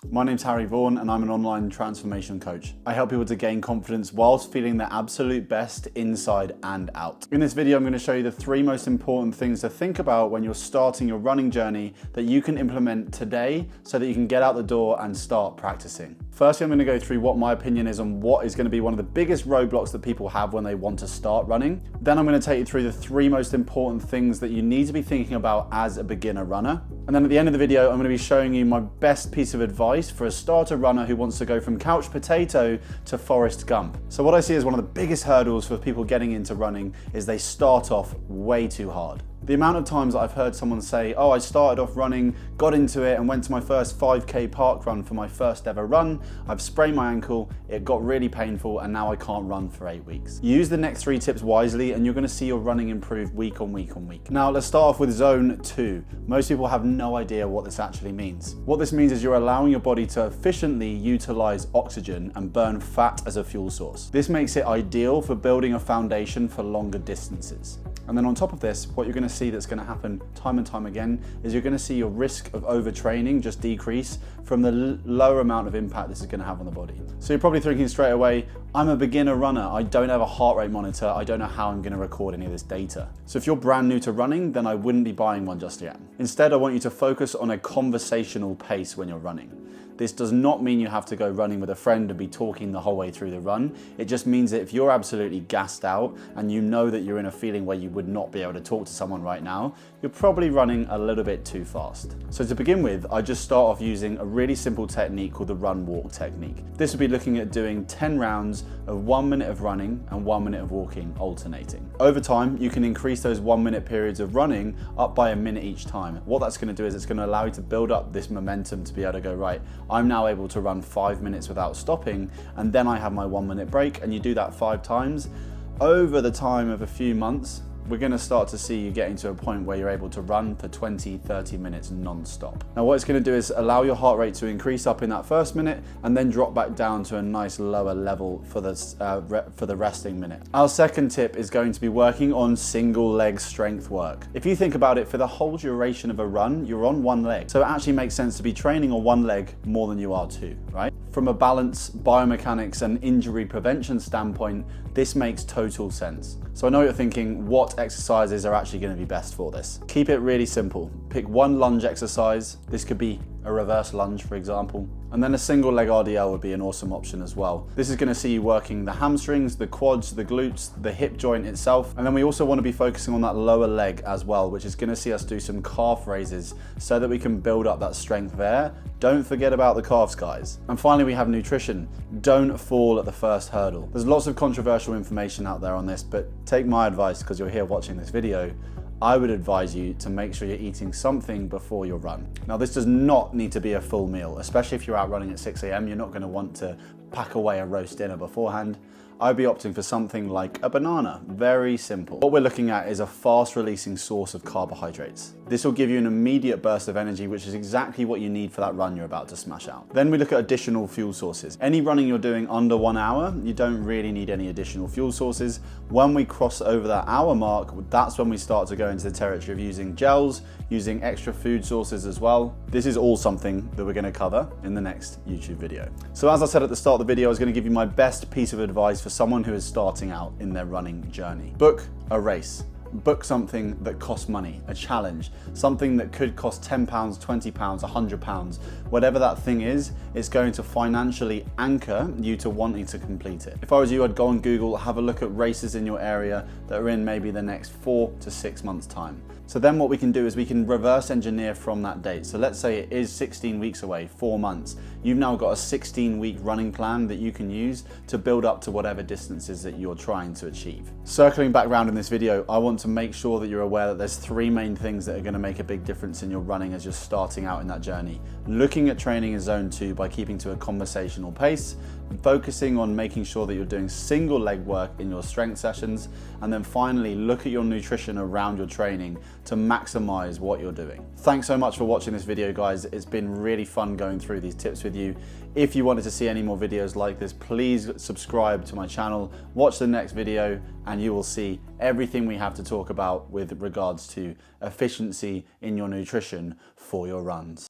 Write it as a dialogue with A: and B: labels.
A: My name's Harry Vaughan and I'm an online transformation coach. I help people to gain confidence whilst feeling their absolute best inside and out. In this video, I'm going to show you the 3 most important things to think about when you're starting your running journey that you can implement today so that you can get out the door and start practicing. Firstly, I'm going to go through what my opinion is on what is going to be one of the biggest roadblocks that people have when they want to start running. Then I'm going to take you through the 3 most important things that you need to be thinking about as a beginner runner. And then at the end of the video, I'm going to be showing you my best piece of advice for a starter runner who wants to go from couch potato to Forrest Gump. So what I see as one of the biggest hurdles for people getting into running is they start off way too hard. The amount of times I've heard someone say, oh, I started off running, got into it and went to my first 5K park run for my first ever run. I've sprained my ankle, it got really painful and now I can't run for 8 weeks. Use the next 3 tips wisely and you're going to see your running improve week on week on week. Now let's start off with zone 2. Most people have no idea what this actually means. What this means is you're allowing your body to efficiently utilize oxygen and burn fat as a fuel source. This makes it ideal for building a foundation for longer distances. And then on top of this, what you're going to see that's going to happen time and time again is you're going to see your risk of overtraining just decrease from the lower amount of impact this is going to have on the body. So you're probably thinking straight away, I'm a beginner runner, I don't have a heart rate monitor, I don't know how I'm going to record any of this data. So if you're brand new to running, then I wouldn't be buying one just yet. Instead, I want you to focus on a conversational pace when you're running. This does not mean you have to go running with a friend and be talking the whole way through the run. It just means that if you're absolutely gassed out and you know that you're in a feeling where you would not be able to talk to someone right now, you're probably running a little bit too fast. So to begin with, I just start off using a really simple technique called the run-walk technique. This would be looking at doing 10 rounds of 1 minute of running and 1 minute of walking, alternating. Over time, you can increase those 1 minute periods of running up by a minute each time. What that's going to do is it's going to allow you to build up this momentum to be able to go, right, I'm now able to run 5 minutes without stopping, and then I have my 1 minute break, and you do that 5 times. Over the time of a few months, we're going to start to see you getting to a point where you're able to run for 20-30 minutes non-stop. Now what it's going to do is allow your heart rate to increase up in that first minute and then drop back down to a nice lower level for the resting minute. Our second tip is going to be working on single leg strength work. If you think about it, for the whole duration of a run, you're on 1 leg. So it actually makes sense to be training on 1 leg more than you are 2, right? From a balance, biomechanics and injury prevention standpoint, this makes total sense. So I know you're thinking, what exercises are actually going to be best for this? Keep it really simple. Pick 1 lunge exercise. This could be a reverse lunge, for example. And then a single leg RDL would be an awesome option as well. This is going to see you working the hamstrings, the quads, the glutes, the hip joint itself. And then we also want to be focusing on that lower leg as well, which is going to see us do some calf raises so that we can build up that strength there. Don't forget about the calves, guys. And finally, we have nutrition. Don't fall at the first hurdle. There's lots of controversial information out there on this, but take my advice because you're here watching this video. I would advise you to make sure you're eating something before your run. Now, this does not need to be a full meal, especially if you're out running at 6 a.m. You're not going to want to pack away a roast dinner beforehand. I'd be opting for something like a banana, very simple. What we're looking at is a fast releasing source of carbohydrates. This will give you an immediate burst of energy, which is exactly what you need for that run you're about to smash out. Then we look at additional fuel sources. Any running you're doing under 1 hour, you don't really need any additional fuel sources. When we cross over that hour mark, that's when we start to go into the territory of using gels, using extra food sources as well. This is all something that we're going to cover in the next YouTube video. So as I said at the start of the video, I was going to give you my best piece of advice for someone who is starting out in their running journey. Book a race. Book something that costs money, a challenge, something that could cost £10, £20, £100, whatever that thing is, it's going to financially anchor you to wanting to complete it. If I was you, I'd go on Google, have a look at races in your area that are in maybe the next 4 to 6 months time. So then what we can do is we can reverse engineer from that date. So let's say it is 16 weeks away, 4 months. You've now got a 16-week running plan that you can use to build up to whatever distances that you're trying to achieve. Circling back around in this video, I want to make sure that you're aware that there's 3 main things that are going to make a big difference in your running as you're starting out in that journey. Looking at training in zone 2 by keeping to a conversational pace, focusing on making sure that you're doing single leg work in your strength sessions, and then finally look at your nutrition around your training to maximize what you're doing. Thanks so much for watching this video, guys. It's been really fun going through these tips with you. If you wanted to see any more videos like this, please subscribe to my channel, watch the next video, and you will see everything we have to talk about with regards to efficiency in your nutrition for your runs.